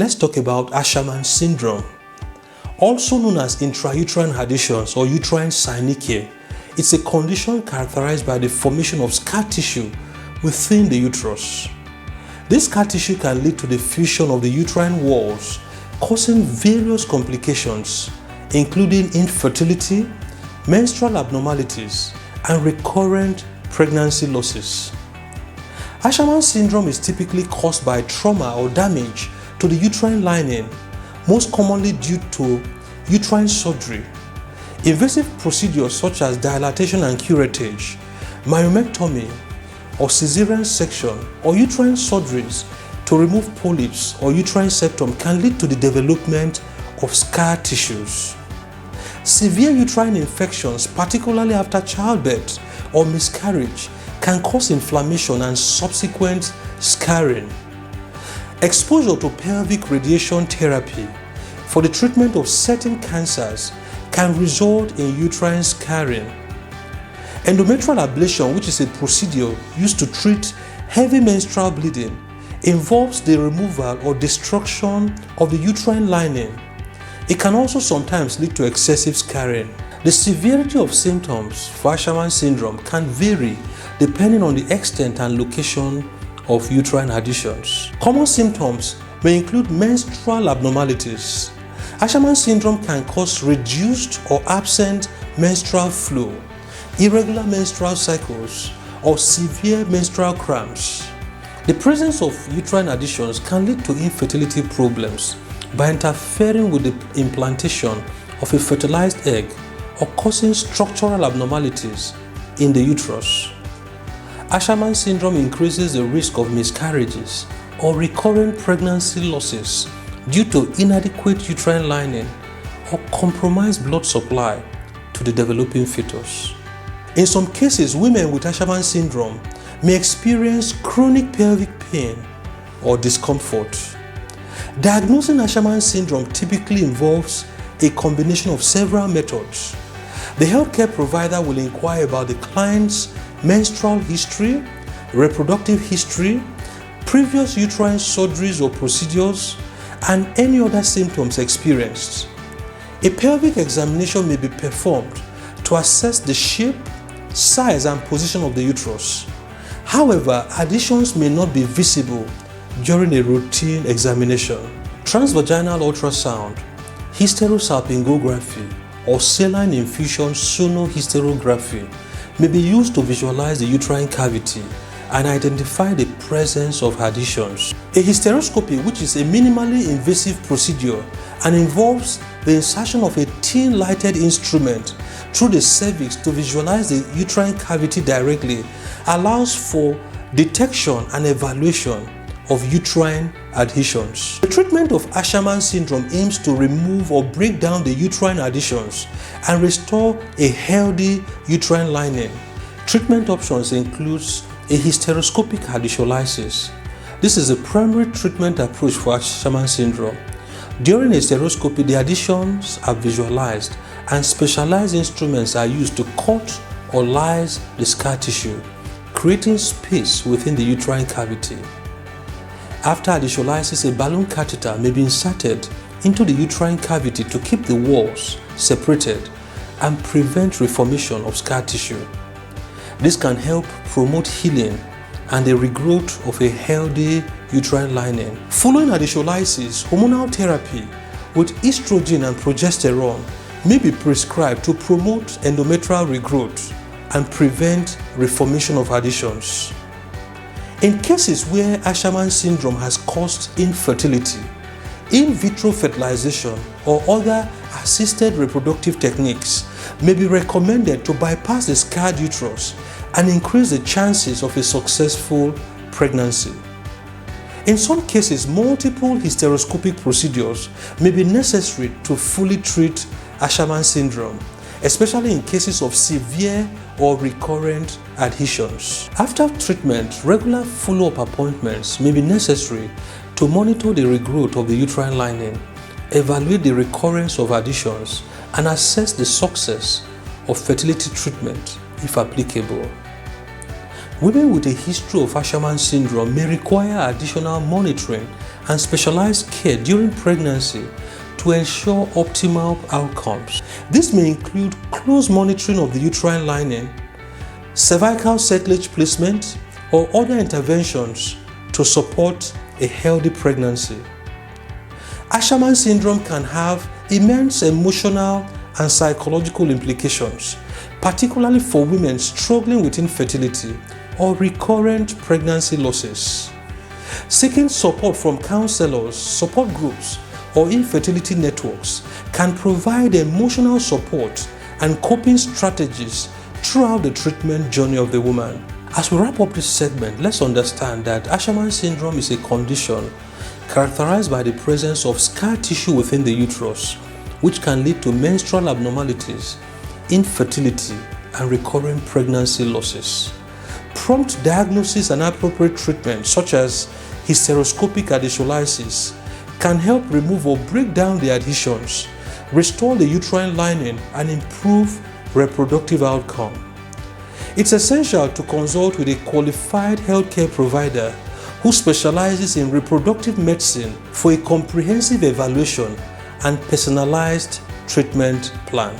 let's talk about Asherman's syndrome. Also known as intrauterine adhesions or uterine synechia, it's a condition characterized by the formation of scar tissue within the uterus. This scar tissue can lead to the fusion of the uterine walls, causing various complications, including infertility, menstrual abnormalities, and recurrent pregnancy losses. Asherman's syndrome is typically caused by trauma or damage to the uterine lining, most commonly due to uterine surgery. Invasive procedures such as dilatation and curettage, myomectomy, or cesarean section or uterine surgeries to remove polyps or uterine septum can lead to the development of scar tissues. Severe uterine infections, particularly after childbirth or miscarriage, can cause inflammation and subsequent scarring. Exposure to pelvic radiation therapy for the treatment of certain cancers can result in uterine scarring. Endometrial ablation, which is a procedure used to treat heavy menstrual bleeding, involves the removal or destruction of the uterine lining. It can also sometimes lead to excessive scarring. The severity of symptoms for Asherman's syndrome can vary depending on the extent and location of uterine adhesions. Common symptoms may include menstrual abnormalities. Asherman's syndrome can cause reduced or absent menstrual flow, irregular menstrual cycles, or severe menstrual cramps. The presence of uterine adhesions can lead to infertility problems by interfering with the implantation of a fertilized egg or causing structural abnormalities in the uterus. Asherman's syndrome increases the risk of miscarriages or recurrent pregnancy losses due to inadequate uterine lining or compromised blood supply to the developing fetus. In some cases, women with Asherman's syndrome may experience chronic pelvic pain or discomfort. Diagnosing Asherman's syndrome typically involves a combination of several methods. The healthcare provider will inquire about the client's menstrual history, reproductive history, previous uterine surgeries or procedures, and any other symptoms experienced. A pelvic examination may be performed to assess the shape, size, and position of the uterus. However, adhesions may not be visible during a routine examination. Transvaginal ultrasound, hysterosalpingography, or saline infusion sonohysterography may be used to visualize the uterine cavity and identify the presence of adhesions. A hysteroscopy, which is a minimally invasive procedure and involves the insertion of a thin lighted instrument through the cervix to visualize the uterine cavity directly, allows for detection and evaluation of uterine adhesions. The treatment of Asherman's syndrome aims to remove or break down the uterine adhesions and restore a healthy uterine lining. Treatment options include a hysteroscopic adhesiolysis. This is a primary treatment approach for Asherman's syndrome. During hysteroscopy, the adhesions are visualized and specialized instruments are used to cut or lyse the scar tissue, creating space within the uterine cavity. After adhesiolysis, a balloon catheter may be inserted into the uterine cavity to keep the walls separated and prevent reformation of scar tissue. This can help promote healing and the regrowth of a healthy uterine lining. Following adhesiolysis, hormonal therapy with estrogen and progesterone may be prescribed to promote endometrial regrowth and prevent reformation of adhesions. In cases where Asherman's syndrome has caused infertility, in vitro fertilization or other assisted reproductive techniques may be recommended to bypass the scarred uterus and increase the chances of a successful pregnancy. In some cases, multiple hysteroscopic procedures may be necessary to fully treat Asherman's syndrome, especially in cases of severe or recurrent adhesions. After treatment, regular follow-up appointments may be necessary to monitor the regrowth of the uterine lining, evaluate the recurrence of adhesions, and assess the success of fertility treatment if applicable. Women with a history of Asherman's syndrome may require additional monitoring and specialized care during pregnancy to ensure optimal outcomes. This may include close monitoring of the uterine lining, cervical cartilage placement, or other interventions to support a healthy pregnancy. Asherman's syndrome can have immense emotional and psychological implications, particularly for women struggling with infertility or recurrent pregnancy losses. Seeking support from counselors, support groups, or infertility networks can provide emotional support and coping strategies throughout the treatment journey of the woman. As we wrap up this segment, let's understand that Asherman's syndrome is a condition characterized by the presence of scar tissue within the uterus, which can lead to menstrual abnormalities, infertility, and recurrent pregnancy losses. Prompt diagnosis and appropriate treatment, such as hysteroscopic adhesiolysis, can help remove or break down the adhesions, restore the uterine lining, and improve reproductive outcome. It's essential to consult with a qualified healthcare provider who specializes in reproductive medicine for a comprehensive evaluation and personalized treatment plan.